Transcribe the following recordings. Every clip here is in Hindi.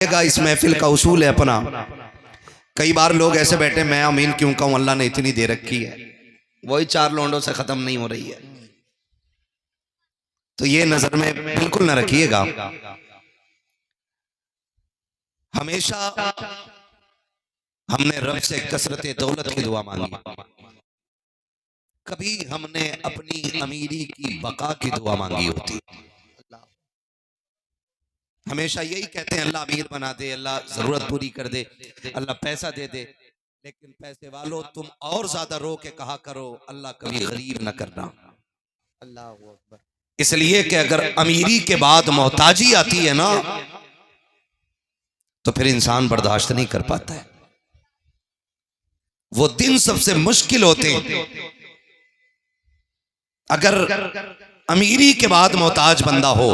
इस महफिल का उसूल है अपना। कई बार लोग ऐसे बैठे, मैं अमीन क्यों कहूं, अल्लाह ने इतनी दे रखी है, वही चार लोंडों से खत्म नहीं हो रही है। तो ये नजर में बिल्कुल ना रखिएगा। हमेशा हमने रब से कसरत दौलत की दुआ मांगी, कभी हमने अपनी अमीरी की बका की दुआ मांगी होती। हमेशा यही कहते हैं, अल्लाह अमीर बना दे, अल्लाह जरूरत पूरी कर दे, अल्लाह पैसा दे दे। लेकिन पैसे वालों, तुम और ज्यादा रो के कहा करो, अल्लाह कभी गरीब न करना। इसलिए कि अगर अमीरी के बाद मोहताजी आती है ना, तो फिर इंसान बर्दाश्त नहीं कर पाता है। वो दिन सबसे मुश्किल होते हैं। अगर अमीरी के बाद मोहताज बंदा हो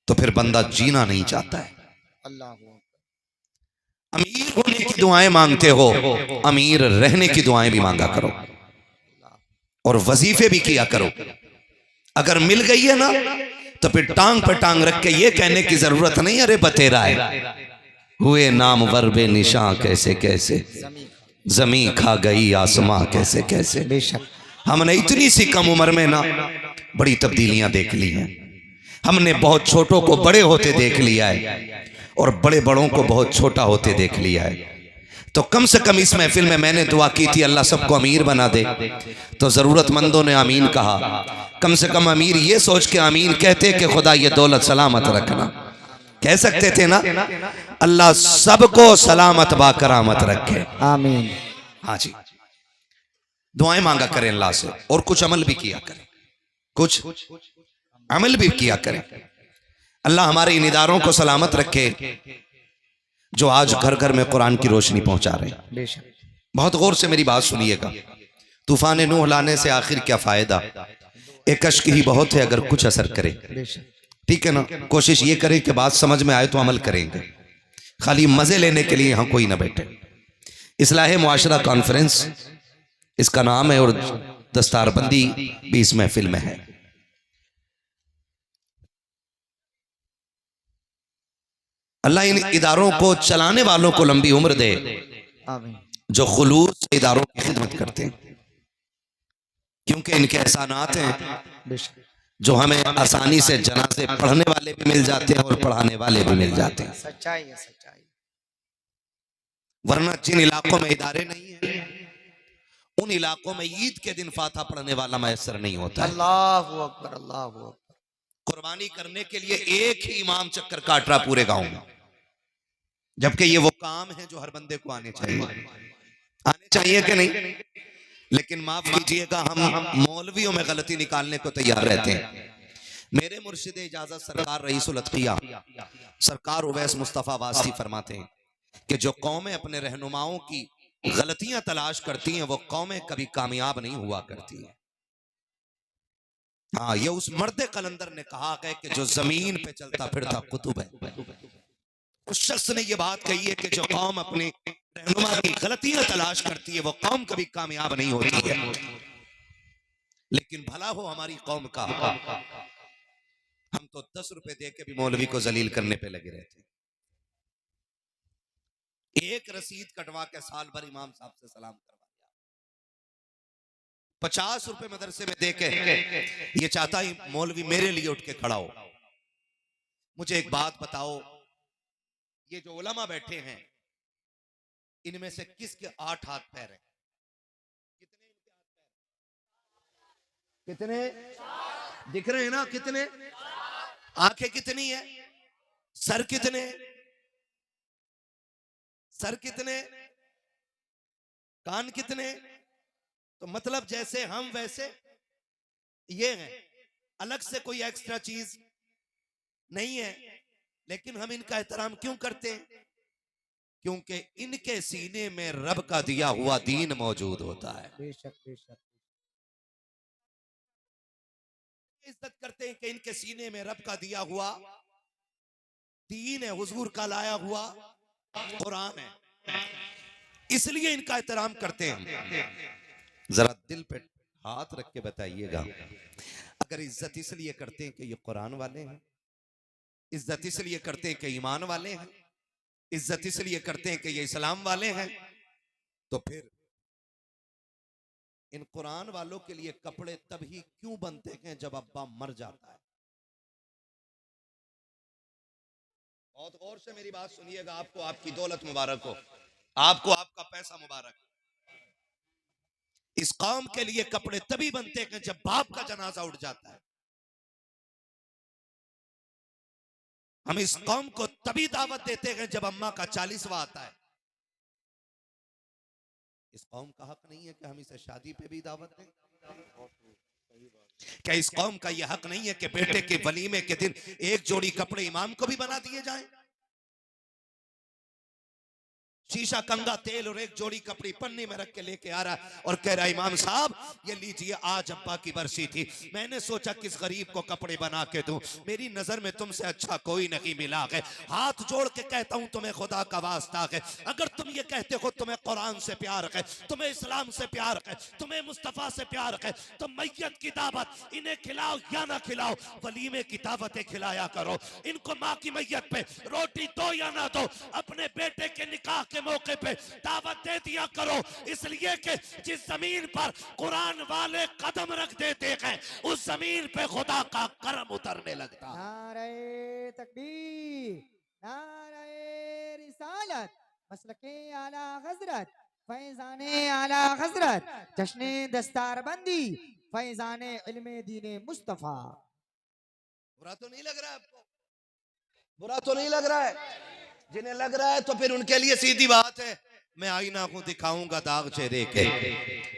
तो फिर बंदा जीना नहीं चाहता है। अमीर होने की दुआएं मांगते हो, अमीर रहने की दुआएं भी मांगा करो और वजीफे भी किया करो। अगर मिल गई है ना, तो फिर टांग पर टांग रख के ये कहने की जरूरत नहीं, अरे बतेरा है हुए नाम वर्बे निशां कैसे कैसे, जमी खा गई आसमां कैसे कैसे। हमने इतनी सी कम उम्र में ना बड़ी तब्दीलियां देख ली हैं। हमने बहुत छोटों को बड़े होते देख लिया है और बड़े बड़ों को बहुत छोटा होते देख लिया है। तो कम से कम इस महफिल में मैंने दुआ की थी, अल्लाह सबको अमीर बना दे, तो जरूरतमंदों ने आमीन कहा। कम से कम अमीर ये सोच के आमीन कहते कि खुदा ये दौलत सलामत रखना। कह सकते थे ना, अल्लाह सबको सलामत बाकरामत रखे, आमीन। हाँ जी। दुआएं मांगा करें अल्लाह से और कुछ अमल भी किया करें, कुछ अमल भी किया करें। अल्लाह हमारे इन इदारों को सलामत रखे जो आज घर घर में कुरान की रोशनी पहुंचा रहे हैं। बहुत गौर से मेरी बात सुनिएगा। तूफान नूह लाने से आखिर क्या फायदा, एक अश्क ही बहुत है अगर कुछ असर करे। ठीक है ना, कोशिश ये करें कि बात समझ में आए तो अमल करेंगे, खाली मजे लेने के लिए यहां कोई ना बैठे। इस्लाह मुआशरा कॉन्फ्रेंस इसका नाम है और दस्तारबंदी भी इस महफिल में है। अल्लाह इन इदारों को चलाने वालों को लंबी उम्र दे जो खुलूस से इदारों की खिदमत करते हैं, क्योंकि इनके एहसानात हैं जो हमें आसानी से जनाजे पढ़ने वाले भी मिल जाते हैं और पढ़ाने वाले भी मिल जाते हैं। सच्चाई है, सच्चाई। वरना जिन इलाकों में इदारे नहीं है, उन इलाकों में ईद के दिन फाता पढ़ने वाला मैसर नहीं होता है। अल्लाहु अकबर, अल्लाहु अकबर। कुर्बानी करने के लिए एक ही इमाम चक्कर काट रहा पूरे गांव में, जबकि ये वो काम है जो हर बंदे को आने चाहिए कि नहीं। लेकिन माफ कीजिएगा, हम मौलवियों में गलती निकालने को तैयार रहते हैं। मेरे मुर्शिद इजाजत सरकार रईसुल अत्किया सरकार उवैस मुस्तफा वासी फरमाते हैं कि जो कौमें अपने रहनुमाओं की गलतियां तलाश करती हैं, वो कौमें कभी कामयाब नहीं हुआ करती हैं। हाँ, ये उस मर्द कलंदर ने कहा है कि जो जमीन पे चलता फिरता कुतुब है। उस शख्स ने ये बात कही है कि जो कौम अपने रहनुमा की गलतियां तलाश करती है, वो कौम कभी कामयाब नहीं होती है। लेकिन भला हो हमारी कौम का, हम तो 10 रुपए दे के भी मौलवी को जलील करने पे लगे रहते हैं। एक रसीद कटवा के साल भर इमाम साहब से सलाम करवा दिया, 50 रुपए मदरसे में दे के ये चाहता ही मौलवी मेरे लिए उठ के खड़ा हो। मुझे एक बात बताओ, ये जो उलमा बैठे हैं, इनमें से किसके 8 हाथ पैर हैं? कितने दिख रहे हैं ना? कितने? आंखें कितनी है? सर कितने? सर कितने? कान कितने? तो मतलब जैसे हम वैसे ये हैं, अलग से कोई एक्स्ट्रा चीज नहीं है। लेकिन हम इनका एहतराम क्यों करते हैं? क्योंकि इनके सीने में रब का दिया हुआ दीन मौजूद होता है। बेशक, बेशक। इज्जत करते हैं कि इनके सीने में रब का दिया हुआ दीन है, हुजूर का लाया हुआ कुरान है, इसलिए इनका एहतराम करते हैं। जरा दिल पे हाथ रख के बताइएगा, अगर इज्जत इसलिए करते हैं कि ये कुरान वाले हैं, इज्जत इसलिए करते हैं कि ईमान वाले हैं, इज्जत इसलिए करते हैं कि ये इस्लाम वाले हैं। तो फिर इन कुरान वालों के लिए कपड़े तभी क्यों बनते हैं जब अब्बा मर जाता है? बहुत गौर से मेरी बात सुनिएगा। आपको आपकी दौलत मुबारक हो, आपको आपका पैसा मुबारक हो। इस कौम के लिए कपड़े तभी बनते हैं जब बाप का जनाजा उठ जाता है। हम इस कौम को तभी दावत देते हैं जब अम्मा का 40वां आता है। इस कौम का हक नहीं है कि हम इसे शादी पे भी दावत दें? क्या इस कौम का यह हक नहीं है कि बेटे के वलीमे के दिन एक जोड़ी कपड़े इमाम को भी बना दिए जाएं? शीशा, कंगा, तेल और एक जोड़ी कपड़ी पन्नी में रख के लेके आ रहा है और कह रहा है इमाम साहब ये लीजिए, आज अब्बा की बरसी थी, मैंने सोचा किस गरीब को कपड़े बना के दूं, मेरी नजर में तुमसे अच्छा कोई नहीं मिला है। हाथ जोड़ के कहता हूं तुम्हें खुदा का वास्ता है, अगर तुम ये कहते हो तुम्हें कुरान से प्यार है, तुम्हें इस्लाम से प्यार है, तुम्हें मुस्तफा से प्यार है, तो मैयत की दावत इन्हें खिलाओ या ना खिलाओ, वलीमे की दावतें खिलाया करो। इनको माँ की मैयत पे रोटी दो या ना दो, अपने बेटे के निकाह के मौके पे दावत दे दिया करो, इसलिए कि जिस जमीन पर कुरान वाले कदम रख देते हैं उस जमीन पे खुदा का करम उतरने लगता है। नारे तकबीर, नारे रिसालत, मसलके आला हजरत, फैजाने आला हजरत, जश्ने दस्तारबंदी, फैजाने इल्मे दीने मुस्तफा। बुरा तो नहीं लग रहा है आपको? बुरा तो नहीं लग रहा है? जिन्हें लग रहा है तो फिर उनके लिए सीधी बात है, मैं आईना को दिखाऊंगा दाग चेहरे के,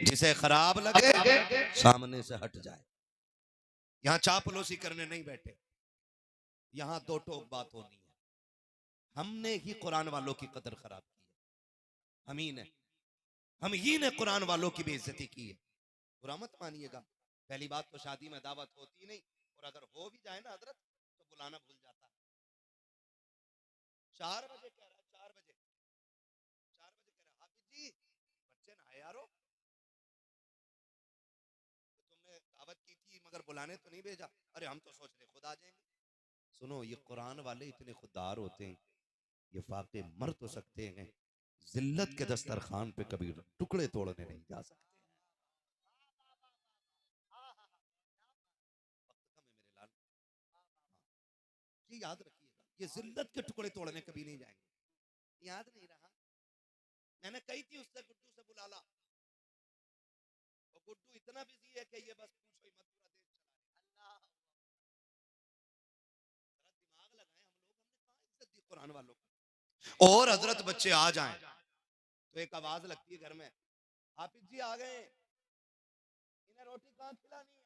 जिसे खराब लगे सामने से हट जाए। यहां चापलूसी करने नहीं बैठे, यहां दो टोक बात होनी है। हमने ही कुरान वालों की कदर खराब की है, हम ही ने कुरान वालों की बेइज्जती की है। बुरा मत मानिएगा। पहली बात तो शादी में दावत होती नहीं, और अगर हो भी जाए ना हजरत तो बुलाना भूल जाता है। 4 बजे कह रहा है, 4 बजे कह रहा है, हाफिज जी बच्चे ना आए यारो, तो तुमने दावत की थी मगर बुलाने तो नहीं भेजा। अरे हम तो सोच रहे खुद आ जाएंगे। सुनो, ये कुरान वाले इतने खुददार होते हैं, ये फाके मर तो सकते हैं, जिल्लत के दस्तरखान पे कभी टुकड़े तोड़ने नहीं जा सकते। ये याद रखिएगा, ये जिल्लत के टुकड़े तोड़ने कभी नहीं जाएंगे। याद नहीं रहा? मैंने कही थी उससे गुड्डू से बुला ला, और गुड्डू इतना बिजी है कि ये बस पूछो ही मत, पूरा देश चला है। अल्लाह, दिमाग लगाए हम लोग, हमने कहाँ इज्जत दी कुरान वालों को। और हजरत बच्चे आ जाएं तो एक आवाज लगती है घर में, हाफिज जी आ गए, इन्हें रोटी कहाँ खिलानी है?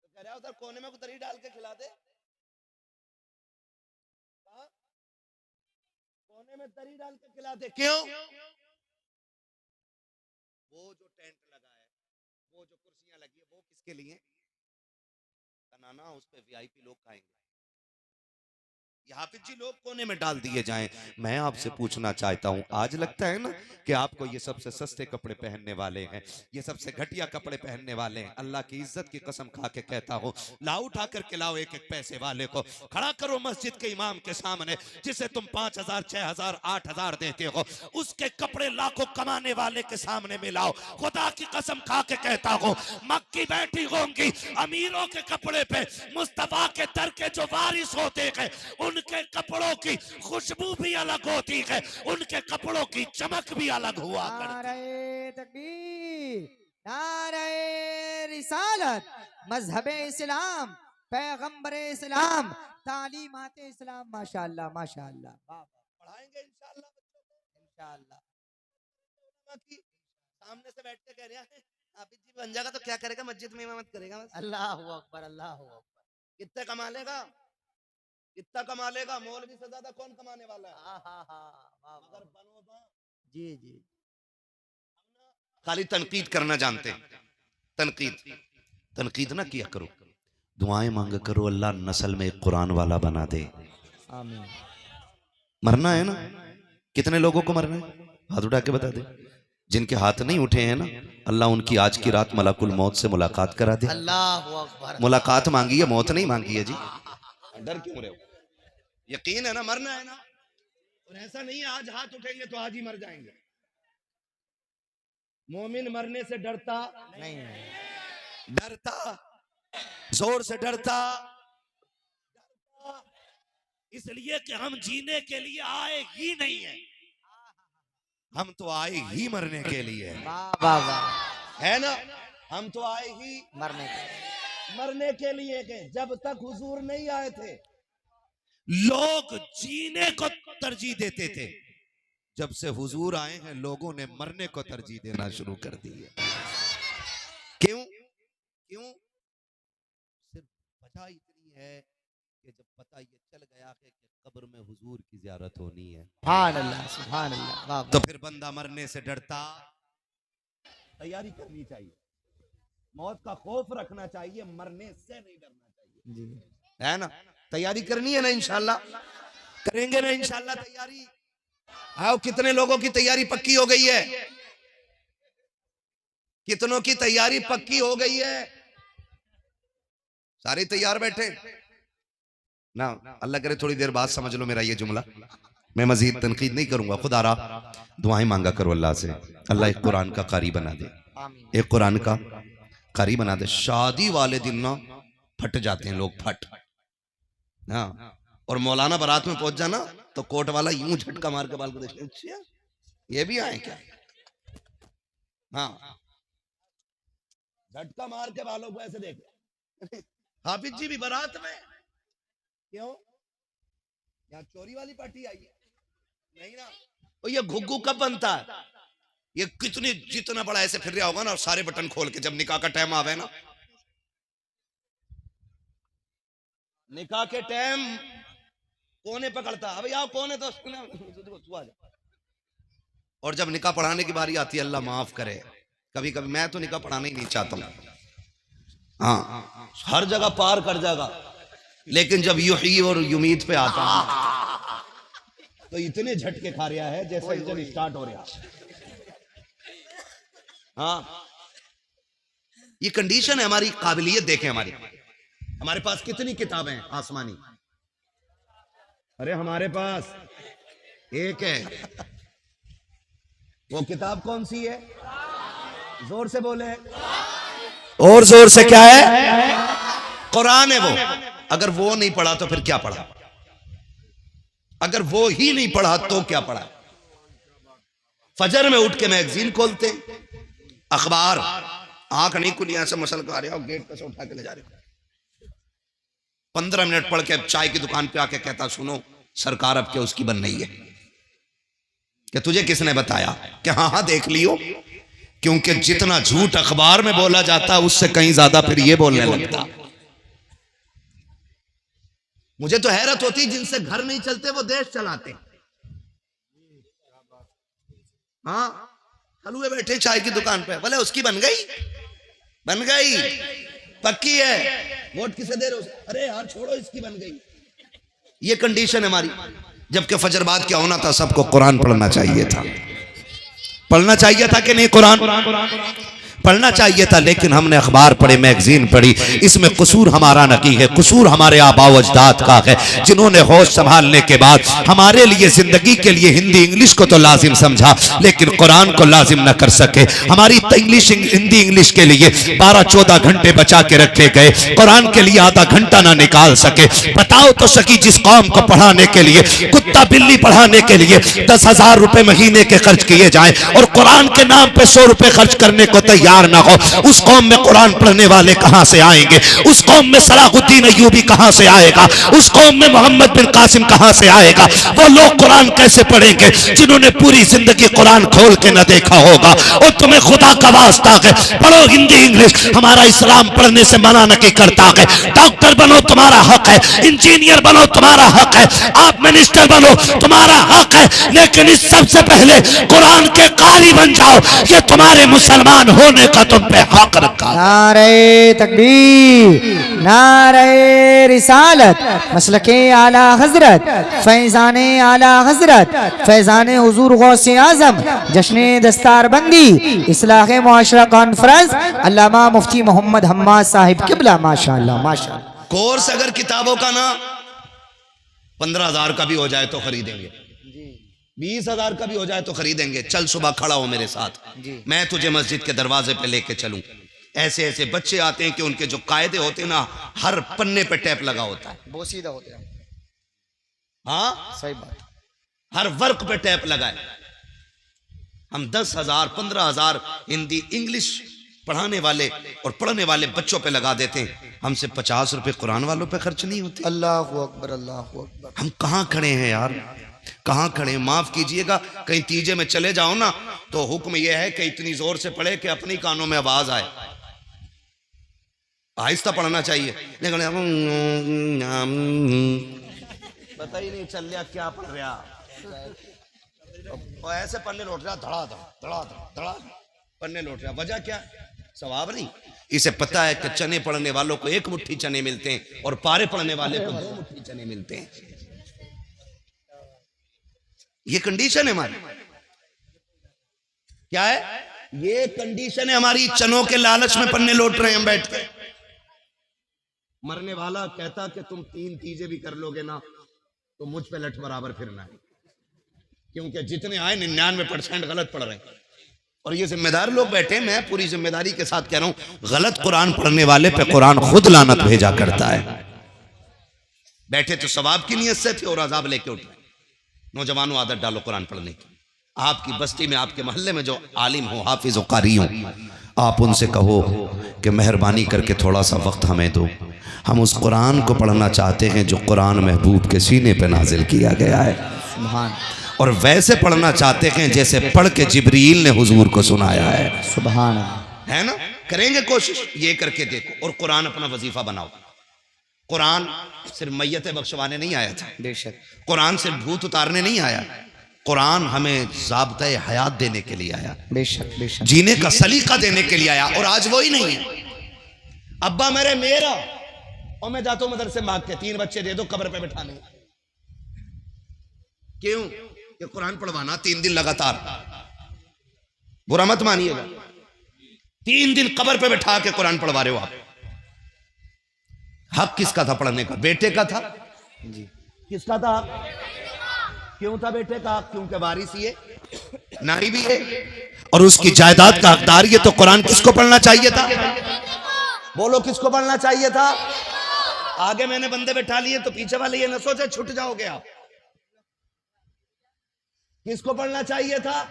तो कह रहा है उधर कोने में दही डाल के खिला दे। कोने में दही डाल के खिला दे। क्यों? वो जो टेंट लगा है, वो जो कुर्सियां लगी है, वो किसके लिए? नाना उस पे वीआईपी लोग खाएंगे। हाफिज जी लोग कोने में डाल दिए जाएं। मैं आपसे पूछना चाहता हूं, आज लगता है ना कि आपको ये सबसे सस्ते कपड़े पहनने वाले हैं, ये सबसे घटिया कपड़े पहनने वाले हैं। अल्लाह की इज्जत की कसम खा के कहता हूं, लाओ उठा करके लाओ एक एक पैसे वाले को, खड़ा करो मस्जिद के इमाम के सामने, जिसे तुम 5000, 6000, 8000 देते हो, उसके कपड़े लाखों कमाने वाले के सामने मिलाओ। खुदा की कसम खा के कहता हूं, मक्की बैठी होंगी अमीरों के कपड़े पे, मुस्तफा के दर के जो वारिस होते हैं उनके कपड़ों की खुशबू भी अलग होती है, उनके कपड़ों की चमक भी अलग हुआ करती है। नारे तकबीर, नारे रिसालत, मजहबे इस्लाम, पैगंबरे इस्लाम, तालीमात इस्लाम। माशाअल्लाह माशाअल्लाह। पढ़ाएंगे इंशाअल्लाह बच्चों को, इंशाअल्लाह। सामने से बैठ के कह रहे हैं हाफिज जी बन जाएगा तो क्या करेगा? मस्जिद में इमामत करेगा बस। अल्लाहु अकबर, अल्लाहु अकबर। कितने कमा लेगा? कितना कमा लेगा? मौलवी से ज्यादा कौन कमाने वाला है? मगर बनोदा जी जी। खाली तनकीद करना जानते हैं, तनकीद ना किया करो, दुआएं मांगा करो, अल्लाह नस्ल में एक कुरान वाला बना दे। आमीन। मरना है ना? कितने लोगों को मरना है? हाथ उठा के बता दे। जिनके हाथ नहीं उठे हैं ना, अल्लाह उनकी आज की रात मलकुल मौत से मुलाकात करा दे। अल्लाहु अकबर। मुलाकात मांगी है, मौत नहीं मांगी है जी। डर क्यों रहे हो? यकीन है ना, मरना है ना। और ऐसा नहीं है आज हाथ उठेंगे तो आज ही मर जाएंगे। मोमिन मरने से डरता नहीं है। डरता, जोर से डरता, इसलिए कि हम जीने के लिए आए ही नहीं है, हम तो आए ही मरने के लिए हैं। वाह वाह वाह। है ना, हम तो आए ही मरने के लिए के। जब तक हुजूर नहीं आए थे लोग जीने को तरजीह देते थे, जब से हुजूर आए हैं लोगों ने मरने को तरजीह देना शुरू कर दी है। क्यों क्यों? सिर्फ वजह इतनी है कि जब पता ये चल गया है कि कब्र में हुजूर की ज़ियारत होनी है, सुभान अल्लाह सुभान अल्लाह। वाह तो फिर बंदा मरने से डरता, तैयारी करनी चाहिए, मौत का खौफ रखना चाहिए, मरने से नहीं डरना चाहिए जी। है ना। तैयारी करनी है ना, इंशाल्लाह करेंगे ना इंशाल्लाह तैयारी। आओ, कितने लोगों की तैयारी पक्की हो गई है? कितनों की तैयारी पक्की हो गई है? सारे तैयार बैठे ना? अल्लाह करे थोड़ी देर बाद समझ लो मेरा ये जुमला, मैं मजीद तनकीद नहीं करूंगा। खुदा रहा दुआएं मांगा करो अल्लाह से, अल्लाह एक कुरान का कारी बना दे, एक कुरान का कारी बना दे। शादी वाले दिन ना फट जाते हैं लोग, फट। हाँ, और मौलाना बारात में पहुंच जाना तो कोट वाला यूं झटका मार के बाल को देखते, अच्छा ये भी आए क्या? हाँ, झटका मार के बालों को ऐसे देख। हाफिज जी भी बारात में, क्यों? यहाँ चोरी वाली पार्टी आई है? नहीं ना। और ये घुग्गू कब बनता है? ये कितनी जितना बड़ा ऐसे फिर रहा होगा ना, और सारे बटन खोल के जब निकाह का टाइम आवे ना, निकाह के टाइम कोने पकड़ता, अबे आओ कोने तो तू आ जा। और जब निकाह पढ़ाने की बारी आती है, अल्लाह माफ करे, कभी कभी मैं तो निकाह पढ़ाना ही नहीं चाहता हूं, हाँ हर जगह पार कर जाएगा, लेकिन जब युही और युमीद पे आता है तो इतने झटके खा रहा है जैसे इंजन स्टार्ट हो रहा। हाँ, ये कंडीशन है हमारी। काबिलियत देखें हमारे पास कितनी किताबें हैं आसमानी। अरे हमारे पास एक है, वो किताब कौन सी है? जोर से बोले, और जोर से क्या है? कुरान है वो। अगर वो नहीं पढ़ा तो फिर क्या पढ़ा? अगर वो ही नहीं पढ़ा तो क्या पढ़ा? फजर में उठ के मैगजीन खोलते, अखबार, आंख नहीं खुली, ऐसे मसल खा रहे हो, गेट पे से उठा के ले जा रहे हो, 15 मिनट पढ़ के चाय की दुकान पे आके कहता, सुनो सरकार अब क्या उसकी बन रही है? कि तुझे किसने बताया? कि हाँ हाँ देख लियो, क्योंकि जितना झूठ अखबार में बोला जाता उससे कहीं ज्यादा फिर ये बोलने लगता। मुझे तो हैरत होती, जिनसे घर नहीं चलते वो देश चलाते। हाँ, हलुए बैठे चाय की दुकान पे, बोले उसकी बन गई पक्की है, वोट किसे दे रहे हो? अरे यार छोड़ो, इसकी बन गई। ये कंडीशन है हमारी। जबकि फजर बाद क्या होना था? सबको कुरान पढ़ना चाहिए था, पढ़ना चाहिए था कि नहीं? कुरान पढ़ना चाहिए था, लेकिन हमने अखबार पढ़े, मैगजीन पढ़ी। इसमें कसूर हमारा नहीं है, कसूर हमारे आबा व अजदाद का है, जिन्होंने होश संभालने के बाद हमारे लिए जिंदगी के लिए हिंदी इंग्लिश को तो लाजिम समझा, लेकिन कुरान को लाजिम न कर सके। हमारी हिंदी इंग्लिश के लिए 12-14 घंटे बचा के रखे गए, कुरान के लिए आधा घंटा ना निकाल सके। बताओ तो सकी, जिस कौम को पढ़ाने के लिए, कुत्ता बिल्ली पढ़ाने के लिए 10,000 रुपए महीने के खर्च किए जाए और कुरान के नाम पे 100 रुपए खर्च करने को तैयार ना हो, उस कौम में कुरान पढ़ने वाले कहां से आएंगे? उस कौम में सलाहुद्दीन अय्यूबी कहां से आएगा? उस कौम में मोहम्मद बिन कासिम कहां से आएगा? वो लोग कुरान कैसे पढ़ेंगे जिन्होंने पूरी जिंदगी कुरान खोल के न देखा होगा? और तुम्हें खुदा का वास्ता है, पढ़ो हिंदी इंग्लिश। हमारा इस्लाम पढ़ने से मना नहीं करता है। डॉक्टर बनो तुम्हारा हक है, इंजीनियर बनो तुम्हारा हक है, आप मिनिस्टर बनो तुम्हारा हक है, लेकिन इस सबसे पहले कुरान के कारी बन जाओ। ये तुम्हारे मुसलमान होने का तुम पे हक रखा। नारे तकबीर, नारे रिसालत, मसलके आला हजरत, फैजाने आला हजरत, फैजाने हुजूर गौसे आजम, जश्ने दस्तार बंदी, इस्लाह मुआशरा कॉन्फ्रेंस, अल्लामा मुफ्ती मोहम्मद हम्माद साहिब किबला। माशाअल्लाह माशाअल्लाह। कोर्स अगर किताबों का ना 15,000 का भी हो जाए तो खरीदेंगे, 20,000 का भी हो जाए तो खरीदेंगे। चल सुबह खड़ा हो मेरे साथ, मैं तुझे मस्जिद के दरवाजे पे लेके चलूं। ऐसे ऐसे बच्चे आते हैं कि उनके जो कायदे होते हैं ना, हर पन्ने पे टैप लगा होता है। बोसीदा होते हैं। हाँ सही बात। हर वर्क पे टैप लगा है। हम 10,000 15,000 हिंदी इंग्लिश पढ़ाने वाले और पढ़ने वाले बच्चों पे लगा देते हैं, हमसे 50 रुपए कुरान वालों पे खर्च नहीं होते। अल्लाहु अकबर, अल्लाहु अकबर। हम कहाँ खड़े हैं यार, कहाँ खड़े हैं? माफ कीजिएगा, कहीं तीजे में चले जाओ ना तो हुक्म यह है कि इतनी जोर से पढ़े कि अपनी कानों में आवाज आए। आहिस्ता पढ़ना चाहिए, लेकिन पता ही नहीं चल रहा क्या पढ़ रहा, और ऐसे पन्ने लौट रहा, धड़ा धड़ा धड़ा धड़ा पन्ने लौट रहा। वजह क्या? सवाब नहीं। इसे पता है कि चने पढ़ने वालों को 1 मुट्ठी चने मिलते हैं और पारे पढ़ने वाले को 2 मुट्ठी चने मिलते हैं। ये कंडीशन है हमारी। क्या है ये कंडीशन है हमारी? चनों के लालच में पन्ने लौट रहे हैं हम बैठ के। मरने वाला कहता कि तुम 3 तीजे भी कर लोगे ना तो मुझ पे लठ बराबर फिरना है, क्योंकि जितने आए 99% गलत पढ़ रहे हैं। और ये जिम्मेदार लोग बैठे, मैं पूरी जिम्मेदारी के साथ कह रहा हूं, गलत कुरान पढ़ने वाले पे कुरान खुद लानत भेजा करता है। बैठे तो सवाब की नियत से थे और अजाब लेके उठ रहे। नौजवानों आदत डालो कुरान पढ़ने की। आपकी बस्ती में आपके मोहल्ले में जो आलिम हो, हाफिज और कारी हो, आप उनसे कहो कि मेहरबानी करके थोड़ा सा वक्त हमें दो, हम उस कुरान को पढ़ना चाहते हैं जो कुरान महबूब के सीने पे नाजिल किया गया है। सुभान। और वैसे पढ़ना चाहते हैं जैसे पढ़ के जिब्रील ने हुजूर को सुनाया है। सुभान। है ना? करेंगे कोशिश, ये करके देखो। और कुरान अपना वजीफा बनाओ। कुरान सिर्फ मैयत बख्शवाने नहीं आया था, बेशक। कुरान सिर्फ भूत उतारने नहीं आया, कुरान हमें ज़ाब्ता हयात देने के लिए आया, बेशक बेशक। जीने का सलीका देने के लिए आया। और आज वही नहीं है। अब्बा मेरा और मैं जाता हूं मदरसे मांग के 3 बच्चे दे दो कब्र पे बैठाने। क्यों? ये कुरान पढ़वाना 3 दिन लगातार, बुरा मत मानिएगा, 3 दिन कब्र पे बैठा के कुरान पढ़वा रहे हो आप। हक किसका था पढ़ने का? बेटे का था जी। किसका था? क्यों था बेटे का? क्योंकि वारिस ये नारी भी है और उसकी जायदाद का हकदार ये। तो कुरान किसको पढ़ना चाहिए था? बोलो किसको पढ़ना चाहिए था? आगे मैंने बंदे बैठा लिए तो पीछे वाले ये न सोचे छूट जाओगे आप। किसको पढ़ना चाहिए था?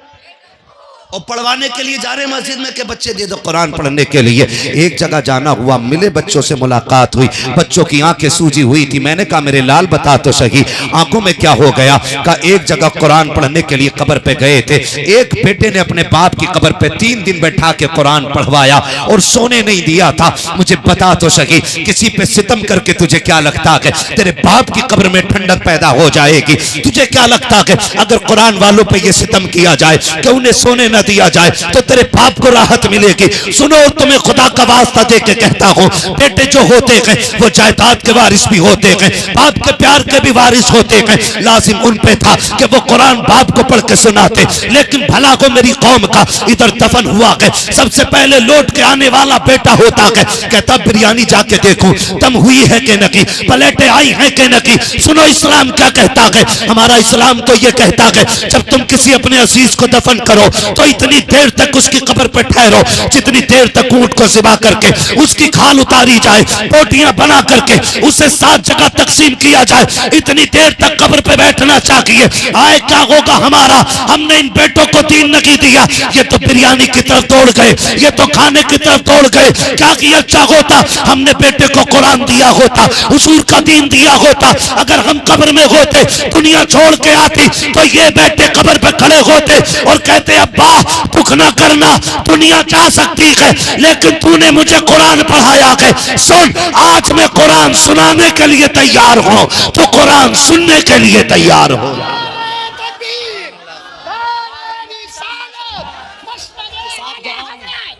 और पढ़वाने के लिए जा रहे मस्जिद में के बच्चे दे दो कुरान पढ़ने के लिए। एक जगह जाना हुआ, मिले बच्चों से मुलाकात हुई, बच्चों की आंखें सूजी हुई थी। मैंने कहा मेरे लाल बता तो सही आंखों में क्या हो गया? कहा एक जगह कुरान पढ़ने के लिए कब्र पे गए थे, एक बेटे ने अपने बाप की कब्र पे 3 दिन बैठा के कुरान पढ़वाया और सोने नहीं दिया था। मुझे बता तो सही किसी पे सितम करके तुझे क्या लगता है तेरे बाप की कब्र में ठंडक पैदा हो जाएगी? तुझे क्या लगता है अगर कुरान वालों पे ये सितम किया जाए कि उन्हें सोने न दिया जाए तो तेरे बाप को राहत मिलेगी? सुनो, तुम्हें खुदा का वास्ता दे के कहता हूं, बेटे जो होते हैं वो जायदाद के वारिस भी होते हैं, बाप के प्यार के भी वारिस होते हैं। लाजिम उन पे था कि वो कुरान बाप को पढ़ के सुनाते। लेकिन भला को मेरी कौम का इधर दफन हुआ है, सबसे पहले लौट के आने वाला बेटा होता है। कहता बिरयानी जाके देखूं दम हुई है कि नहीं, प्लेटें आई हैं कि नहीं। सुनो इस्लाम क्या कहता है? हमारा इस्लाम तो ये कहता है जब तुम किसी अपने अजीज को दफन करो तो इतनी देर तक उसकी कब्र पर ठहरो जितनी देर तक ऊंट को ज़िबा करके उसकी खाल उतारी जाए, पोटियां बना करके उसे 7 जगह तकसीम किया जाए, इतनी देर तक कब्र पे बैठना चाहिए। आए क्या होगा हमारा? हमने इन बेटों को दीन नहीं दिया, ये तो बिरयानी की तरफ दौड़ गए, ये तो खाने की तरफ दौड़ गए। क्या किया अच्छा होता हमने बेटे को कुरान दिया होता, हुजूर का दीन दिया होता। अगर हम कब्र में होते, दुनिया छोड़ के आती, तो ये बेटे कब्र पे खड़े होते और कहते अब्बा दुख ना करना, दुनिया जा सकती है लेकिन तूने मुझे कुरान पढ़ाया है। सुन, आज मैं कुरान सुनाने के लिए तैयार हूं, तो कुरान सुनने के लिए तैयार हो।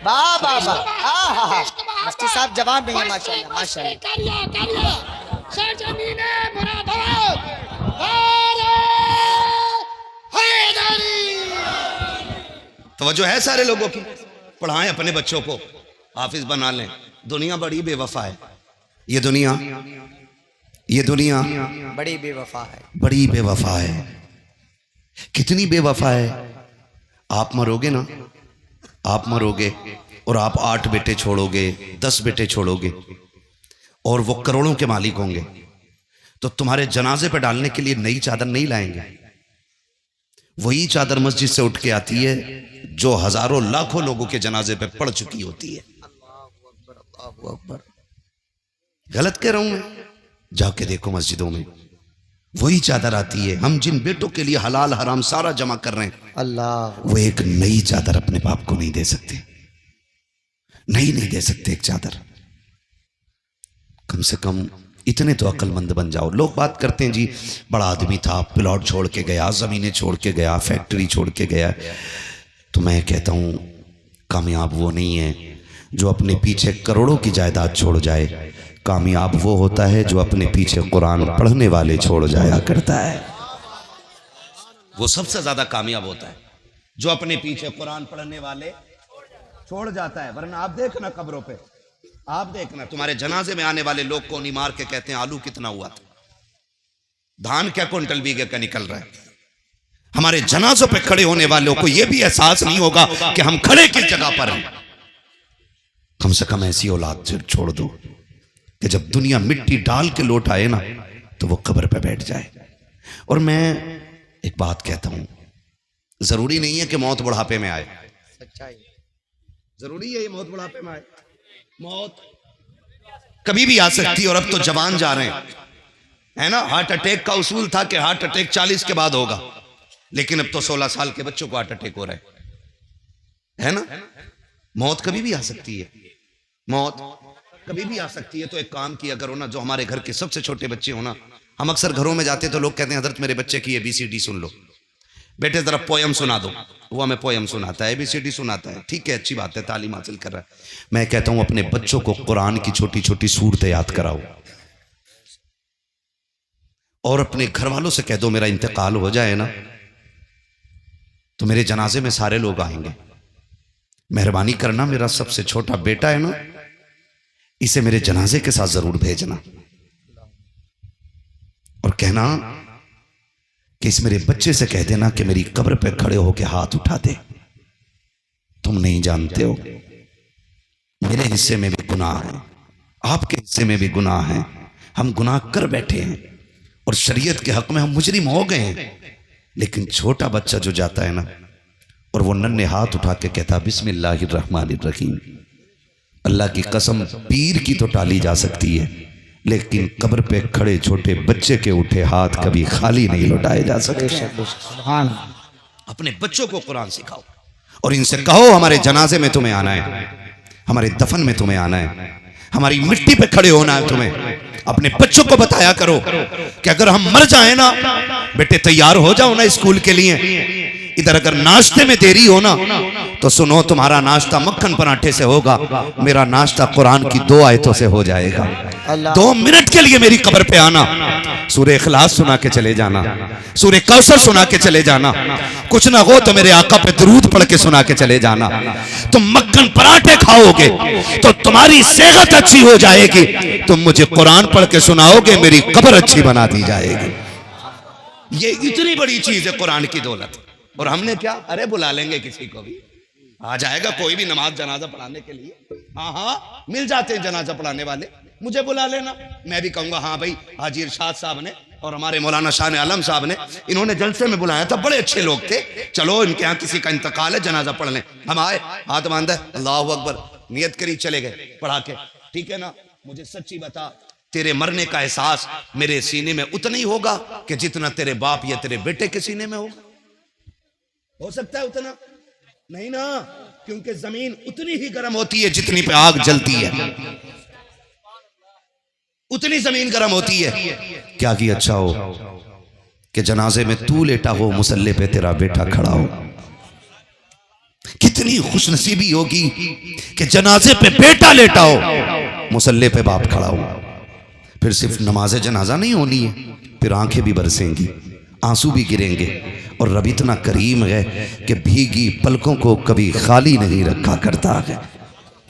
वाह वाह वाह, मुफ्ती साहब जवाब नहीं है। माशाल्लाह माशाल्लाह। तवज्जो है सारे लोगों की? पढ़ाएं अपने बच्चों को, हाफिज बना लें। दुनिया बड़ी बेवफा है। ये दुनिया ये दुनिया बड़ी बेवफा है। बड़ी बेवफा है। कितनी बेवफा है। आप मरोगे ना, आप मरोगे और आप 8 बेटे छोड़ोगे, 10 बेटे छोड़ोगे और वो करोड़ों के मालिक होंगे, तो तुम्हारे जनाजे पे डालने के लिए नई चादर नहीं लाएंगे। वही चादर मस्जिद से उठ के आती है जो हजारों लाखों लोगों के जनाजे पे पड़ चुकी होती है। अल्लाहु अकबर। गलत कह रहा हूं मैं? जाके देखो मस्जिदों में वही चादर आती है। हम जिन बेटों के लिए हलाल हराम सारा जमा कर रहे हैं, अल्लाह वो एक नई चादर अपने बाप को नहीं दे सकते। नहीं दे सकते एक चादर। कम से कम इतने तो अक्लमंद बन जाओ। लोग बात करते हैं जी बड़ा आदमी था, प्लॉट छोड़ के गया, जमीनें छोड़ के गया, फैक्ट्री छोड़ के गया। तो मैं कहता हूं कामयाब वो नहीं है जो अपने पीछे करोड़ों की जायदाद छोड़ जाए। कामयाब वो होता है जो अपने पीछे कुरान पढ़ने वाले छोड़ जाया करता है। वो सबसे ज्यादा कामयाब होता है जो अपने पीछे कुरान पढ़ने वाले छोड़ जाता है। वरना आप देखना कब्रों पे, आप देखना तुम्हारे जनाजे में आने वाले लोग को नहीं मार के कहते हैं आलू कितना हुआ था, धान क्या क्विंटल बीघे का निकल रहा है। हमारे जनाजों पे खड़े होने वालों को यह भी एहसास नहीं होगा कि हम खड़े किस जगह पर हैं। कम से कम ऐसी औलाद छोड़ दो कि जब दुनिया मिट्टी डाल के लौट आए ना तो वो कब्र पे बैठ जाए। और मैं एक बात कहता हूं, जरूरी नहीं है कि मौत बुढ़ापे में आए। सच्चाई। जरूरी है ये मौत बुढ़ापे में आए? मौत कभी भी आ सकती है। और अब तो जवान जा रहे हैं, है ना। हार्ट अटैक का उसूल था कि हार्ट अटैक 40 के बाद होगा, लेकिन अब तो 16 साल के बच्चों को हार्ट अटैक हो रहा है ना। मौत कभी भी आ सकती है, मौत कभी भी आ सकती है। तो एक काम किया करो ना, जो हमारे घर के सबसे छोटे बच्चे हो ना, हम अक्सर घरों में जाते तो लोग कहते हैं हजरत मेरे बच्चे की ABCD सुन लो, बेटे जरा पोयम सुना दो। वो हमें पोयम सुनाता है, ABCD सुनाता है, ठीक है, अच्छी बात है, तालीम हासिल कर रहा है। मैं कहता हूं अपने बच्चों को कुरान की छोटी छोटी सूरतें याद कराओ और अपने घर वालों से कह दो मेरा इंतकाल हो जाए ना तो मेरे जनाजे में सारे लोग आएंगे। मेहरबानी करना, मेरा सबसे छोटा बेटा है ना, इसे मेरे जनाजे के साथ जरूर भेजना और कहना कि इस मेरे बच्चे से कह देना कि मेरी कब्र पे खड़े होके हाथ उठा दे। तुम नहीं जानते हो मेरे हिस्से में भी गुनाह है, आपके हिस्से में भी गुनाह है। हम गुनाह कर बैठे हैं और शरीयत के हक में हम मुजरिम हो गए हैं। लेकिन छोटा बच्चा जो जाता है ना और वो नन्हे हाथ उठा के कहता बिस्मिल्लाहिर्रहमानिर्रहीम, अल्लाह की कसम पीर की तो टाली जा सकती है, लेकिन कब्र पे खड़े छोटे बच्चे के उठे हाथ कभी खाली नहीं लौटाए जा सकते। सुभान। अपने बच्चों को कुरान सिखाओ और इनसे कहो हमारे जनाजे में तुम्हें आना है, हमारे दफन में तुम्हें आना है, हमारी मिट्टी पे खड़े होना है तुम्हें। अपने बच्चों को बताया करो कि अगर हम मर जाए ना बेटे तैयार हो जाओ ना स्कूल के लिए। इधर अगर नाश्ते में देरी हो ना तो सुनो तुम्हारा नाश्ता मक्खन पराठे से होगा, मेरा नाश्ता कुरान की 2 आयतों से हो जाएगा। 2 मिनट के लिए मेरी कब्र पे आना, सूरह इखलास सुना के चले जाना, सूरह कौसर सुना के चले जाना, कुछ ना हो तो मेरे आका पे दरूद पढ़ के सुना के चले जाना। तुम मक्खन पराठे खाओगे तो तुम्हारी सेहत अच्छी हो जाएगी, तुम मुझे कुरान पढ़ के सुनाओगे मेरी कब्र अच्छी बना दी जाएगी। ये इतनी बड़ी चीज है कुरान की दौलत। और हमने क्या, अरे बुला लेंगे किसी को भी, आ जाएगा कोई भी नमाज जनाजा पढ़ाने के लिए। हाँ मिल जाते हैं जनाजा पढ़ाने वाले, मुझे बुला लेना, मैं भी कहूंगा हाँ भाई हाजी इरशाद साहब ने और हमारे मौलाना शाह आलम साहब ने इन्होंने जलसे में बुलाया था, बड़े अच्छे लोग थे, चलो इनके यहाँ किसी का इंतकाल है जनाजा पढ़ लें। हम आए, हाथ बांधा, अल्लाहु अकबर, नियत करी, चले गए पढ़ा के। ठीक है ना, मुझे सच्ची बता, तेरे मरने का एहसास मेरे सीने में उतना ही होगा कि जितना तेरे बाप या तेरे बेटे के सीने में होगा? हो सकता है उतना नहीं ना, क्योंकि जमीन उतनी ही गर्म होती है जितनी पे आग जलती है, उतनी जमीन गर्म होती है। क्या कि अच्छा हो कि जनाजे में तू लेटा हो, मुसल्ले पे तेरा बेटा खड़ा हो। कितनी खुशनसीबी होगी कि जनाजे पे बेटा लेटा हो, मुसल्ले पे बाप खड़ा हो। फिर सिर्फ नमाज जनाजा नहीं होनी है, फिर आंखें भी बरसेंगी, आंसू भी गिरेंगे। और रब इतना करीम है कि भीगी पलकों को कभी खाली नहीं रखा करता है,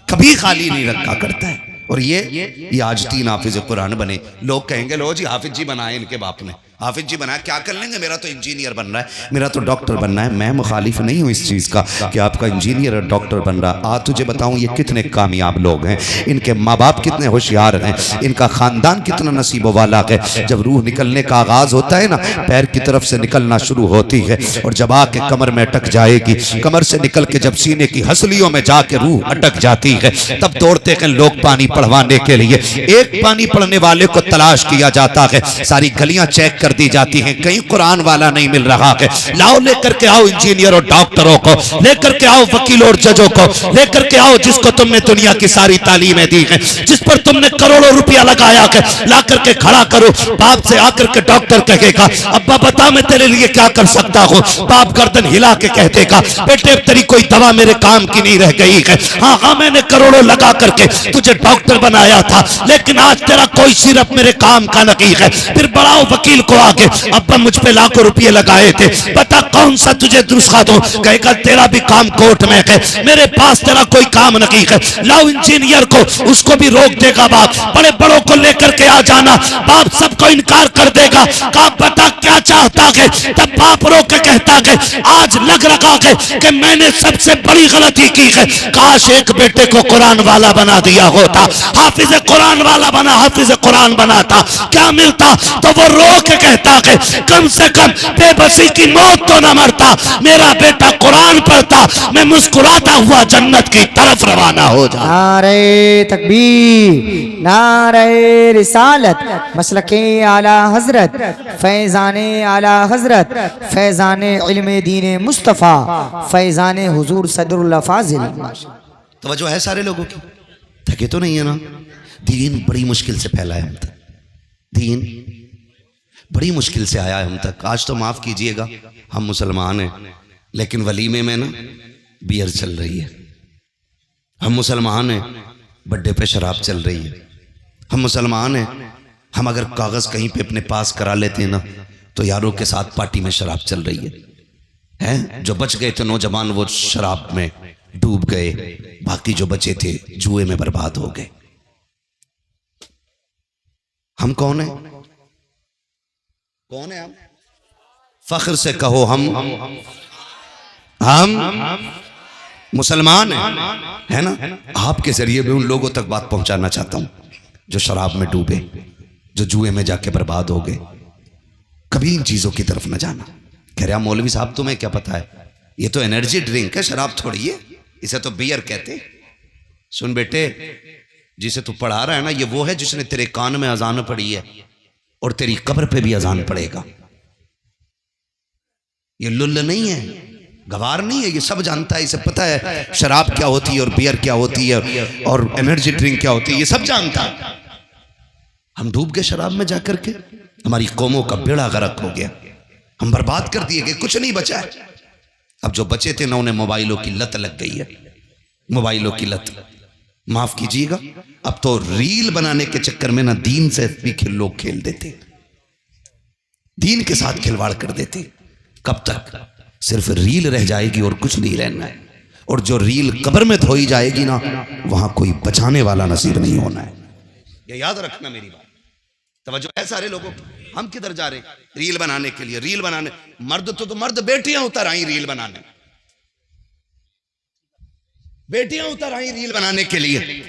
कभी खाली नहीं रखा करता है। और ये आज 3 हाफिज कुरान बने। लोग कहेंगे लो जी हाफिज जी बनाए इनके बाप ने, हाफिज जी बनाया, क्या कर लेंगे, मेरा तो इंजीनियर बनना है, मेरा तो डॉक्टर बनना है। मैं मुखालिफ नहीं हूँ इस चीज़ का कि आपका इंजीनियर और डॉक्टर बन रहा। आज तुझे बताऊँ ये कितने कामयाब लोग हैं, इनके माँ बाप कितने होशियार हैं, इनका ख़ानदान कितना नसीब वाला है। जब रूह निकलने का आगाज़ होता है ना, पैर की तरफ से निकलना शुरू होती है और जब आके कमर में अटक जाएगी, कमर से निकल के जब सीने की हसलियों में जाके रूह अटक जाती है, तब दौड़ते हैं लोग पानी पढ़वाने के लिए। एक पानी पढ़ने वाले को तलाश किया जाता है, सारी गलियां चेक कर दी जाती हैं, कहीं कुरान वाला नहीं मिल रहा है। लाओ लेकर के आओ इंजीनियर और डॉक्टरों को, लेकर के आओ वकील और जजों को, लेकर के आओ जिसको तुमने दुनिया की सारी तालीमें दी हैं, जिस पर तुमने करोड़ों रुपया लगाया है, ला करके खड़ा करो। बाप से आकर के डॉक्टर कहेगा अब्बा बता मैं तेरे लिए क्या कर सकता हूँ। बाप गर्दन हिला के कह देगा बेटे तेरी कोई दवा मेरे काम की नहीं रह गई है। हाँ हाँ मैंने करोड़ों लगा करके तुझे डॉक्टर बनाया था, लेकिन आज तेरा कोई सिर्फ मेरे काम का नहीं है। फिर बढ़ाओ वकील को आगे, अब्बा मुझ पे लाखों रुपये लगाए थे, बता कौन सा तुझे नुस्खा दूं। कहेगा तेरा भी काम कोर्ट में है, मेरे पास तेरा कोई काम नहीं है। लाओ इंजीनियर को, उसको भी रोक देगा बाप। बड़े बड़ों को लेकर के आ जाना, बाप सबको इनकार कर देगा। कहा बता क्या चाहता है, तब बाप रोक के कहता है आज लग रखा है कि मैंने सबसे बड़ी गलती की है। काश एक बेटे को कुरान वाला बना दिया होता, हाफिज कुरान वाला बना, हाफिज कुरान बनाता, क्या मिलता। तो वो रो के कहता है कम से कम बेबसी की मौत तो न मरता, मेरा बेटा कुरान पढ़ता, मैं मुस्कुराता हुआ जन्नत की तरफ रवाना हो जा। नारे तकबीर, नारे रिसालत, मसलके आला हजरत, फैजाने आला हजरत, फैजाने इल्मे दीने मुस्तफ़ा, फैजाने हुजूर सदरुल्लाह फाजिल। तवज्जो है सारे लोगों की, थके तो नहीं है ना। दीन बड़ी मुश्किल से फैला है हम तक, दीन बड़ी मुश्किल से आया है हम तक। आज तो माफ़ कीजिएगा हम मुसलमान हैं, लेकिन वलीमे में ना बियर चल रही है। हम मुसलमान हैं, बर्थडे पे शराब चल रही है। हम मुसलमान हैं, हम अगर कागज़ कहीं पे अपने पास करा लेते हैं ना, तो यारों के साथ पार्टी में शराब चल रही है। जो बच गए थे नौजवान वो शराब में डूब गए, बाकी जो बचे थे जुए में बर्बाद हो गए। हम कौन है, कौन है हम? फख्र से कहो हम मुसलमान हैं, है ना। आपके जरिए भी उन लोगों तक बात पहुंचाना चाहता हूं जो शराब में डूबे, जो जुए में जाके बर्बाद हो गए। कभी इन चीजों की तरफ न जाना। कह रहा मौलवी साहब तुम्हें क्या पता है, ये तो एनर्जी ड्रिंक है, शराब थोड़ी है, इसे तो बियर कहते। सुन बेटे, जिसे तू पढ़ा रहा है ना, ये वो है जिसने तेरे कान में अजान पढ़ी है और तेरी कब्र पे भी अजान पड़ेगा। ये लुल्ल नहीं है, गवार नहीं है, ये सब जानता है, इसे पता है शराब क्या होती है और बियर क्या होती है और एनर्जी ड्रिंक क्या होती है, ये सब जानता है। हम डूब गए शराब में जाकर के, हमारी कौमों का बेड़ा गर्क हो गया, हम बर्बाद कर दिए गए, कुछ नहीं बचा है। अब जो बचे थे ना उन्हें मोबाइलों की लत लग गई है, मोबाइलों की लत। माफ कीजिएगा, अब तो रील बनाने के चक्कर में ना दीन से भी लोग खेल देते, दीन के साथ खिलवाड़ कर देते। कब तक? सिर्फ रील रह जाएगी और कुछ नहीं रहना है। और जो रील कब्र में धोई जाएगी ना, वहां कोई बचाने वाला नसीब नहीं होना है। ये याद रखना मेरी बात। तवज्जो है सारे लोगों की। हम किधर जा रहे हैं? रील बनाने के लिए। रील बनाने मर्द तो मर्द बेटियां उतर आई रील बनाने, बेटियां उतर आई रील बनाने के लिए।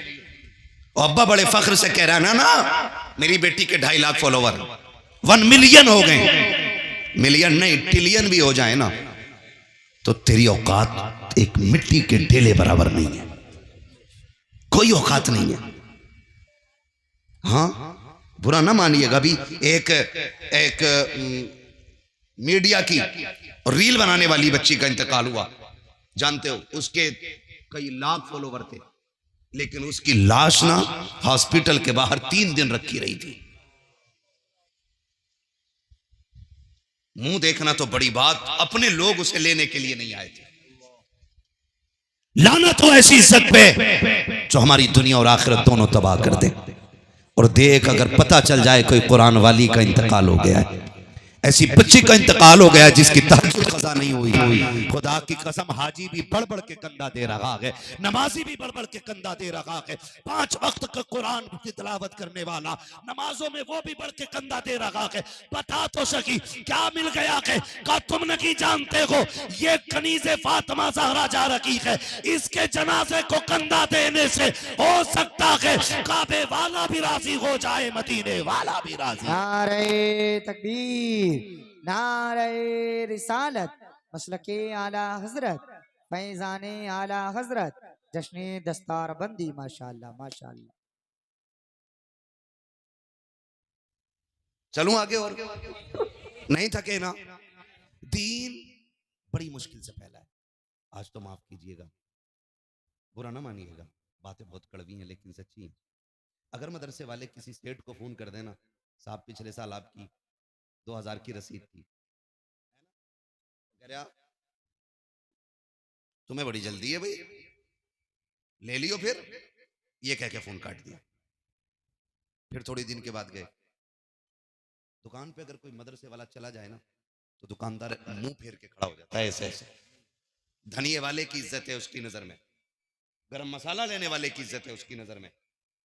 और अब्बा बड़े फख्र से कह रहा है ना मेरी बेटी के 2.5 लाख फॉलोवर 1 मिलियन हो गए। मिलियन नहीं, ट्रिलियन भी हो जाए ना तो तेरी औकात एक मिट्टी के ढेले बराबर नहीं है, कोई औकात नहीं है। हाँ, बुरा ना मानिएगा। अभी एक मीडिया की रील बनाने वाली बच्ची का इंतकाल हुआ, जानते हो, उसके कई लाख फॉलोवर थे, लेकिन उसकी लाश ना हॉस्पिटल के बाहर 3 दिन रखी रही थी। मुंह देखना तो बड़ी बात, अपने लोग उसे लेने के लिए नहीं आए थे। लाना तो ऐसी इज्जत पे जो हमारी दुनिया और आखिरत दोनों तबाह कर दे। और देख, अगर पता चल जाए कोई कुरान वाली का इंतकाल हो गया है, ऐसी बच्ची का इंतकाल हो गया जिसकी तहज्जुद कज़ा नहीं हुई। खुदा की कसम, हाजी भी बढ़ बढ़ के कंधा दे रहा है, नमाजी भी बढ़ बढ़ के कंधा दे रहा है, 5 वक्त का कुरान की तिलावत करने वाला नमाजों में वो भी बढ़ के कंधा दे रहा है। बता तो सकी क्या मिल गया है? का तुम नहीं जानते हो ये कनीज़े फातिमा ज़हरा जा रही है, इसके जनाजे को कंधा देने से हो सकता है काबे वाला भी राजी हो जाए, मदीने वाला भी राजी। नारे तकबीर, नारे रिसालत, मसलके आला हजरत, फैजाने आला हजरत, जश्ने दस्तार बंदी। माशाअल्लाह माशाअल्लाह। चलूं आगे और नहीं थके ना। दीन बड़ी मुश्किल से फैला है। आज तो माफ कीजिएगा, बुरा ना मानिएगा, बातें बहुत कड़वी हैं लेकिन सच्ची हैं। अगर मदरसे वाले किसी सेठ को फोन कर देना, साहब पिछले साल आपकी 2000 की रसीद थी, कह रहा तुम्हें बड़ी जल्दी है भाई, ले लियो, फिर ये कह के फोन काट दिया। फिर थोड़ी दिन के बाद गए दुकान पे, अगर कोई मदरसे वाला चला जाए ना तो दुकानदार मुंह फेर के खड़ा हो जाता है ऐसे ऐसे। धनिये वाले की इज्जत है उसकी नजर में, गरम मसाला लेने वाले की इज्जत है उसकी नजर में।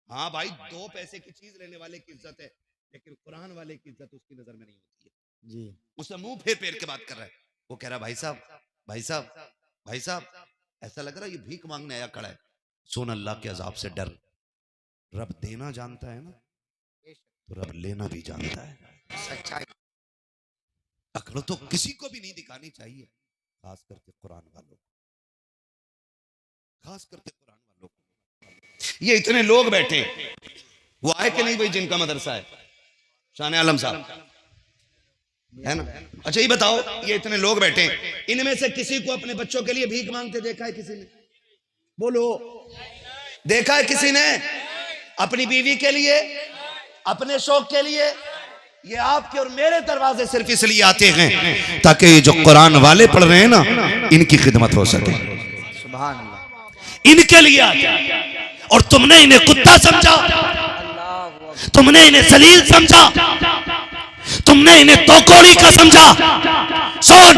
हाँ भाई, 2 पैसे की चीज लेने वाले की इज्जत है, लेकिन कुरान वाले की इज्जत उसकी नजर में नहीं होती है जी। उससे मुंह फेर फेर के बात कर रहा है। वो कह रहा भाई साहब, भाई साहब, भाई साहब, ऐसा लग रहा है ये भीख मांगने आया खड़ा है। सुन, अल्लाह के अजाब से डर। रब देना जानता है ना, तो रब लेना भी जानता है। सच्चाई। अकल तो किसी को भी नहीं दिखानी चाहिए, खास करके कुरान वालों को, खास करके कुरान वालों को। ये इतने लोग बैठे, वो आए कि नहीं भाई जिनका मदरसा है? शान आलम साहब है ना? अच्छा ये बताओ, ये इतने लोग बैठे, इनमें से किसी को अपने बच्चों के लिए भीख मांगते देखा है किसी ने? बोलो, देखा है किसी ने? अपनी बीवी के लिए, अपने शौक के लिए? ये आपके और मेरे दरवाजे सिर्फ इसलिए आते हैं ताकि ये जो कुरान वाले पढ़ रहे हैं ना, इनकी खिदमत हो सके। सुभान अल्लाह। इनके लिए आते हैं। और तुमने इन्हें कुत्ता समझा, तुमने इन्हें जलील समझा, तुमने इन्हें तोकोड़ी का समझा। सुन,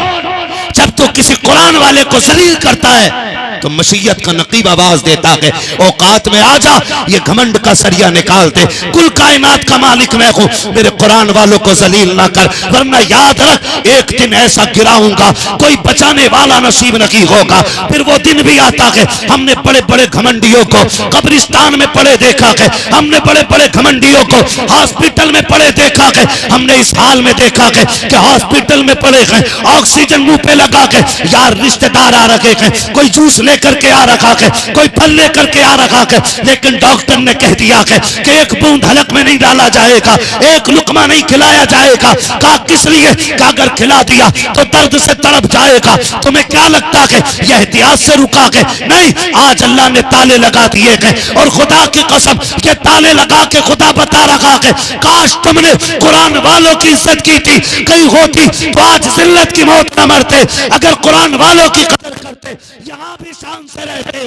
जब तो किसी कुरान वाले को जलील करता है तो मशीयत का नकीब आवाज देता है, औकात में आ जा, ये घमंड का सरिया निकाल दे, कुल कायनात का मालिक मैं हूं, मेरे कुरान वालों को जलील ना कर, वरना याद रख एक दिन ऐसा गिराऊंगा कोई बचाने वाला नसीब नहीं होगा। फिर वो दिन भी आता है। हमने बड़े बड़े घमंडियों को कब्रिस्तान में पड़े देखा है, हमने बड़े बड़े घमंडियों को हॉस्पिटल में पड़े देखा है, हमने इस हाल में देखा है कि हॉस्पिटल में पड़े हैं, ऑक्सीजन मुंह पे लगा के, यार रिश्तेदार आ रखे हैं, कोई जूस लेकर के आ रखा है, कोई फल लेकर के आ रखा है, लेकिन डॉक्टर ने कह दिया है कि एक बूंद हलक में नहीं डाला जाएगा, एक लुकमा नहीं खिलाया जाएगा। कहा किस लिए? कि अगर खिला दिया तो दर्द से तड़प जाएगा। तुम्हें क्या लगता है यह एहतियात से रुका है? नहीं, आज अल्लाह ने ताले लगा दिए हैं, और खुदा की कसम के ताले लगा के खुदा बता रहा है, काश तुमने कुरान वालों की इज्जत की थी, कहीं होती तो आज जिल्लत की मौत न मरते। अगर कुरान वालों की कदर करते, यहाँ भी शान से रहते।